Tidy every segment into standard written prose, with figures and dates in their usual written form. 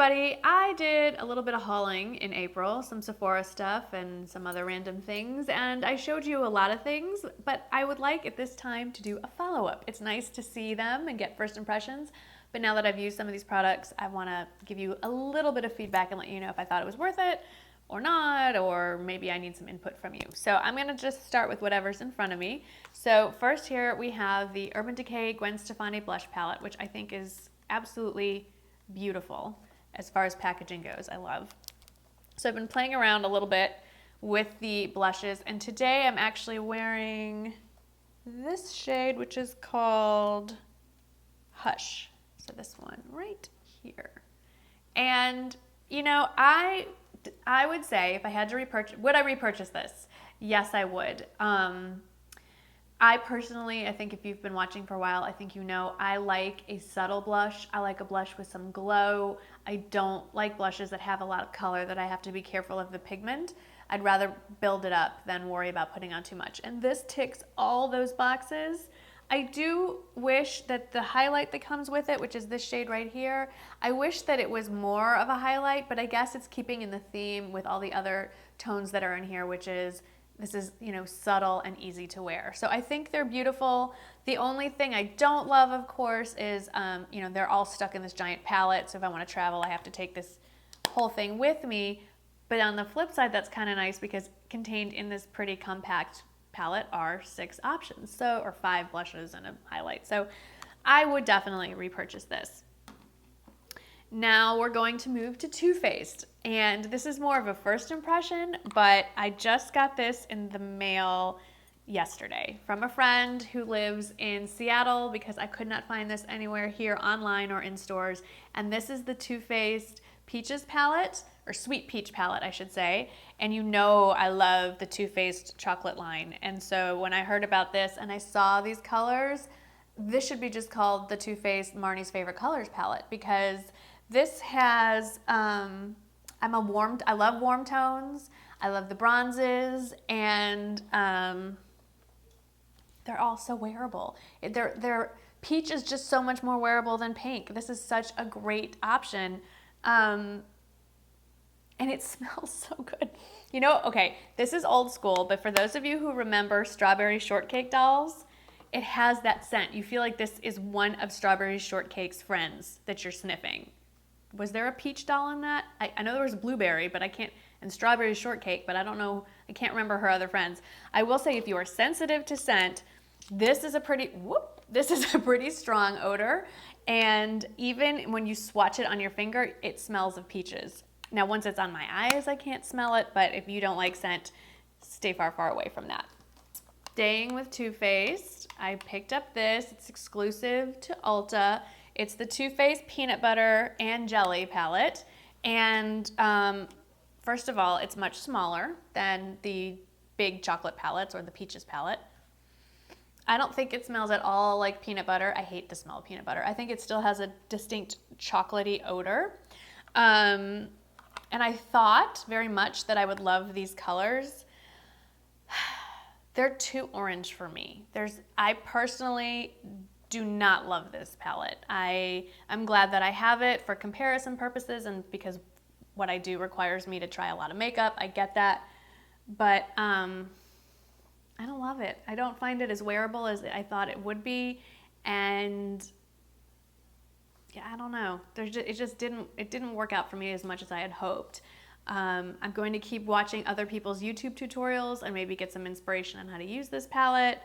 everybody, I did a little bit of hauling in April, some Sephora stuff and some other random things, and I showed you a lot of things, but I would like at this time to do a follow-up. It's nice to see them and get first impressions, but now that I've used some of these products, I want to give you a little bit of feedback and let you know if I thought it was worth it or not, or maybe I need some input from you. So I'm going to just start with whatever's in front of me. So first here we have the Urban Decay Gwen Stefani Blush Palette, which I think is absolutely beautiful as far as packaging goes. I love. So I've been playing around a little bit with the blushes, and today I'm actually wearing this shade, which is called Hush. So this one right here. And you know, I would say if I had to repurchase, would I repurchase this? Yes, I would. I personally, I think if you've been watching for a while, I think you know I like a subtle blush. I like a blush with some glow. I don't like blushes that have a lot of color that I have to be careful of the pigment. I'd rather build it up than worry about putting on too much. And this ticks all those boxes. I do wish that the highlight that comes with it, which is this shade right here, I wish that it was more of a highlight, but I guess it's keeping in the theme with all the other tones that are in here, which is, this is, you know, subtle and easy to wear. So I think they're beautiful. The only thing I don't love, of course, is, you know, they're all stuck in this giant palette. So if I want to travel, I have to take this whole thing with me. But on the flip side, that's kind of nice because contained in this pretty compact palette are 6 options, so, or 5 blushes and a highlight. So I would definitely repurchase this. Now we're going to move to Too Faced, and this is more of a first impression, but I just got this in the mail yesterday from a friend who lives in Seattle because I could not find this anywhere here online or in stores. And this is the Too Faced Peaches palette, or Sweet Peach palette, I should say. And you know I love the Too Faced chocolate line. And so when I heard about this and I saw these colors, this should be just called the Too Faced Marnie's Favorite Colors palette, because this has, I love warm tones, I love the bronzes, and they're all so wearable. Peach is just so much more wearable than pink. This is such a great option. And it smells so good. You know, okay, this is old school, but for those of you who remember Strawberry Shortcake dolls, it has that scent. You feel like this is one of Strawberry Shortcake's friends that you're sniffing. Was there a peach doll in that? I know there was Blueberry, but I can't, and Strawberry Shortcake, but I don't know, I can't remember her other friends. I will say if you are sensitive to scent, this is a pretty strong odor. And even when you swatch it on your finger, it smells of peaches. Now, once it's on my eyes, I can't smell it, but if you don't like scent, stay far, far away from that. Staying with Too Faced, I picked up this. It's exclusive to Ulta. It's the Too Faced Peanut Butter and Jelly palette. And first of all, it's much smaller than the big chocolate palettes or the Peaches palette. I don't think it smells at all like peanut butter. I hate the smell of peanut butter. I think it still has a distinct chocolatey odor. And I thought very much that I would love these colors. They're too orange for me. I personally do not love this palette. I'm glad that I have it for comparison purposes and because what I do requires me to try a lot of makeup. I get that. But I don't love it. I don't find it as wearable as I thought it would be. And yeah, I don't know. It didn't work out for me as much as I had hoped. I'm going to keep watching other people's YouTube tutorials and maybe get some inspiration on how to use this palette,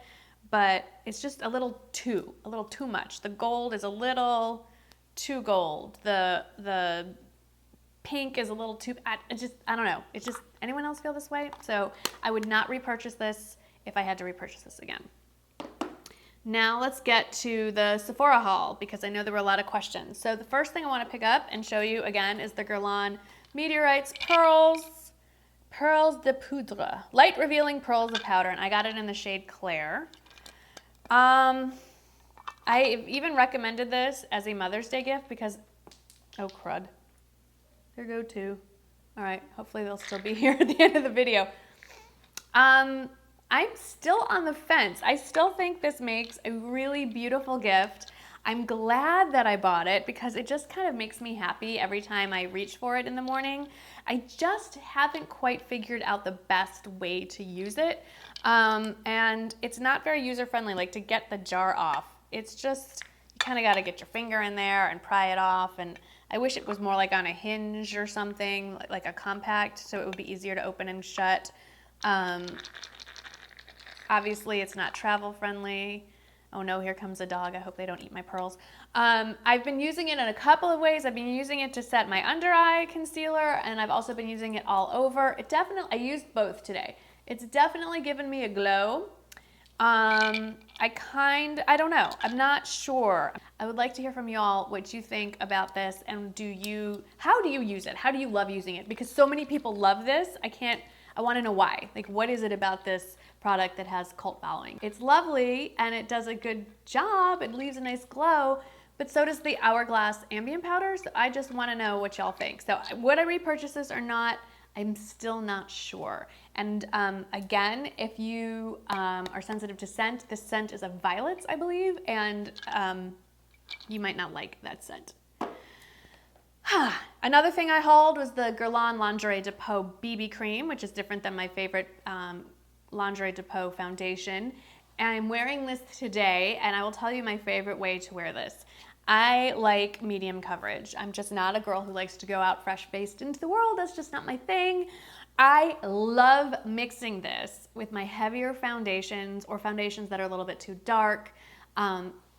but it's just a little too much. The gold is a little too gold. The pink is a little too, I don't know. It's just, anyone else feel this way? So I would not repurchase this if I had to repurchase this again. Now let's get to the Sephora haul because I know there were a lot of questions. So the first thing I want to pick up and show you again is the Guerlain Meteorites Pearls de Poudre, light revealing pearls of powder, and I got it in the shade Claire. I even recommended this as a Mother's Day gift because, oh crud, there go 2. All right, hopefully they'll still be here at the end of the video. I'm still on the fence. I still think this makes a really beautiful gift. I'm glad that I bought it because it just kind of makes me happy every time I reach for it in the morning. I just haven't quite figured out the best way to use it. And it's not very user-friendly, like to get the jar off. It's just, you kind of got to get your finger in there and pry it off. And I wish it was more like on a hinge or something, like a compact, so it would be easier to open and shut. Obviously, it's not travel-friendly. Oh no, here comes a dog. I hope they don't eat my pearls. I've been using it in a couple of ways. I've been using it to set my under eye concealer, and I've also been using it all over. I used both today. It's definitely given me a glow. I don't know. I'm not sure. I would like to hear from y'all what you think about this, and how do you use it? How do you love using it? Because so many people love this. I want to know why. Like, what is it about this product that has cult following? It's lovely and it does a good job. It leaves a nice glow, but so does the Hourglass ambient powder. So I just want to know what y'all think. So would I repurchase this or not? I'm still not sure. And again, if you are sensitive to scent, this scent is a violets, I believe, and you might not like that scent. Another thing I hauled was the Guerlain Lingerie Depot BB Cream, which is different than my favorite Lingerie Depot foundation. And I'm wearing this today, and I will tell you my favorite way to wear this. I like medium coverage. I'm just not a girl who likes to go out fresh-faced into the world. That's just not my thing. I love mixing this with my heavier foundations or foundations that are a little bit too dark.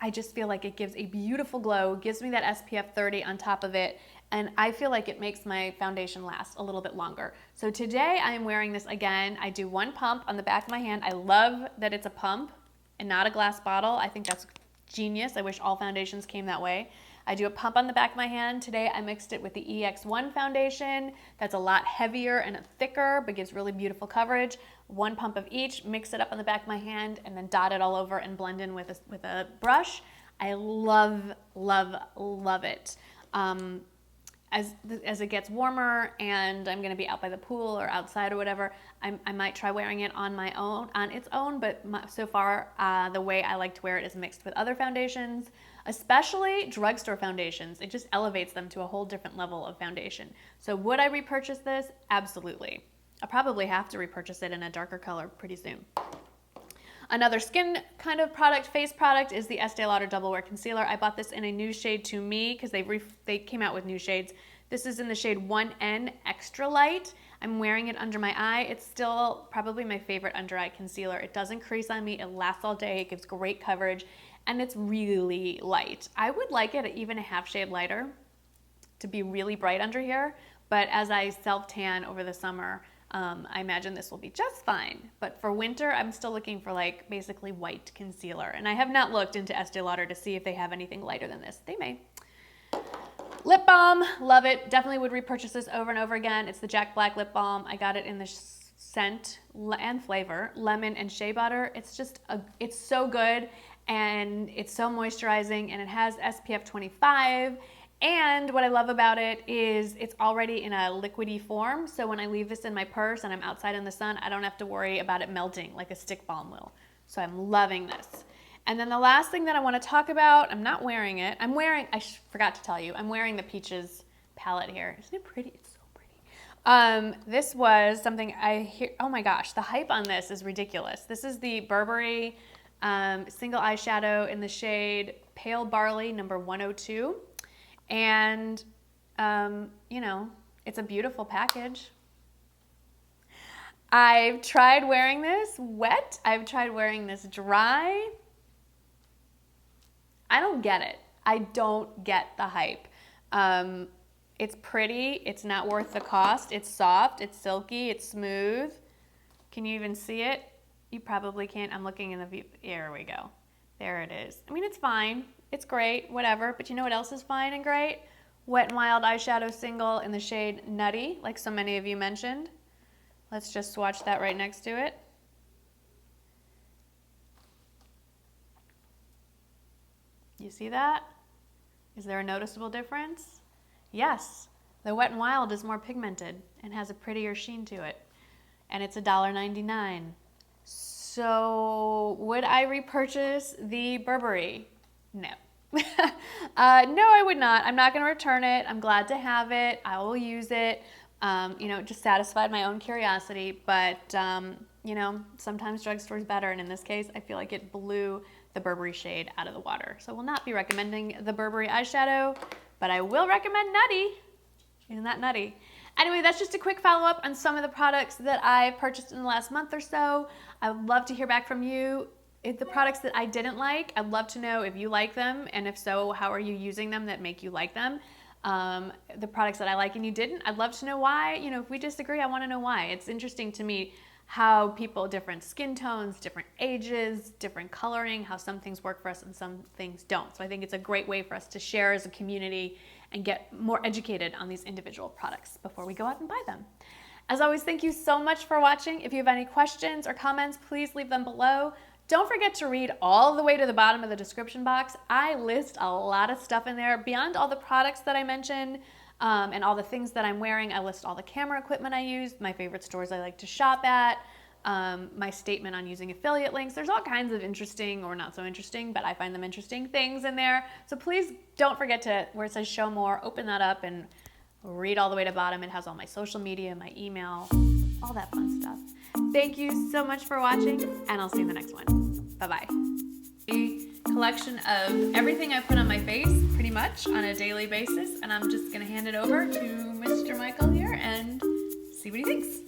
I just feel like it gives a beautiful glow, gives me that SPF 30 on top of it, and I feel like it makes my foundation last a little bit longer. So today I am wearing this again. I do one pump on the back of my hand. I love that it's a pump and not a glass bottle. I think that's genius. I wish all foundations came that way. I do a pump on the back of my hand. Today I mixed it with the EX1 foundation. That's a lot heavier and thicker, but gives really beautiful coverage. One pump of each, mix it up on the back of my hand, and then dot it all over and blend in with a brush. I love, love, love it. As it gets warmer and I'm gonna be out by the pool or outside or whatever, I might try wearing it on its own, but so far the way I like to wear it is mixed with other foundations, especially drugstore foundations. It just elevates them to a whole different level of foundation. So would I repurchase this? Absolutely. I'll probably have to repurchase it in a darker color pretty soon. Another skin kind of product, face product, is the Estee Lauder Double Wear Concealer. I bought this in a new shade to me because they came out with new shades. This is in the shade 1N Extra Light. I'm wearing it under my eye. It's still probably my favorite under eye concealer. It doesn't crease on me. It lasts all day. It gives great coverage, and it's really light. I would like it even a half shade lighter to be really bright under here, but as I self-tan over the summer, I imagine this will be just fine. But for winter, I'm still looking for like basically white concealer. And I have not looked into Estee Lauder to see if they have anything lighter than this. They may. Lip balm, love it. Definitely would repurchase this over and over again. It's the Jack Black lip balm. I got it in the scent and flavor, lemon and shea butter. It's so good, and it's so moisturizing, and it has SPF 25. And what I love about it is it's already in a liquidy form, so when I leave this in my purse and I'm outside in the sun, I don't have to worry about it melting like a stick balm will. So I'm loving this. And then the last thing that I want to talk about, I'm not wearing it. I forgot to tell you, I'm wearing the Peaches palette here. Isn't it pretty? It's so pretty. This was something oh my gosh, the hype on this is ridiculous. This is the Burberry single eyeshadow in the shade Pale Barley number 102. And, you know, it's a beautiful package. I've tried wearing this wet. I've tried wearing this dry. I don't get it. I don't get the hype. It's pretty. It's not worth the cost. It's soft. It's silky. It's smooth. Can you even see it? You probably can't. I'm looking in the view. Here we go. There it is. I mean, it's fine. It's great, whatever, but you know what else is fine and great? Wet n Wild eyeshadow single in the shade Nutty, like so many of you mentioned. Let's just swatch that right next to it. You see that? Is there a noticeable difference? Yes, the Wet n Wild is more pigmented and has a prettier sheen to it, and it's $1.99. So would I repurchase the Burberry? No, No, I would not. I'm not going to return it. I'm glad to have it. I will use it. You know, it just satisfied my own curiosity. But, you know, sometimes drugstore's better. And in this case, I feel like it blew the Burberry shade out of the water. So I will not be recommending the Burberry eyeshadow, but I will recommend Nutty. Isn't that nutty? Anyway, that's just a quick follow-up on some of the products that I purchased in the last month or so. I would love to hear back from you. If the products that I didn't like, I'd love to know if you like them, and if so, how are you using them that make you like them? The products that I like and you didn't, I'd love to know why. You know, if we disagree, I want to know why. It's interesting to me how people, different skin tones, different ages, different coloring, how some things work for us and some things don't. So I think it's a great way for us to share as a community and get more educated on these individual products before we go out and buy them. As always, thank you so much for watching. If you have any questions or comments, please leave them below. Don't forget to read all the way to the bottom of the description box. I list a lot of stuff in there. Beyond all the products that I mentioned and all the things that I'm wearing, I list all the camera equipment I use, my favorite stores I like to shop at, my statement on using affiliate links. There's all kinds of interesting or not so interesting, but I find them interesting things in there. So please don't forget to, where it says show more, open that up and read all the way to the bottom. It has all my social media, my email, all that fun stuff. Thank you so much for watching, and I'll see you in the next one. Bye-bye. A collection of everything I put on my face pretty much on a daily basis, and I'm just gonna hand it over to Mr. Michael here and see what he thinks.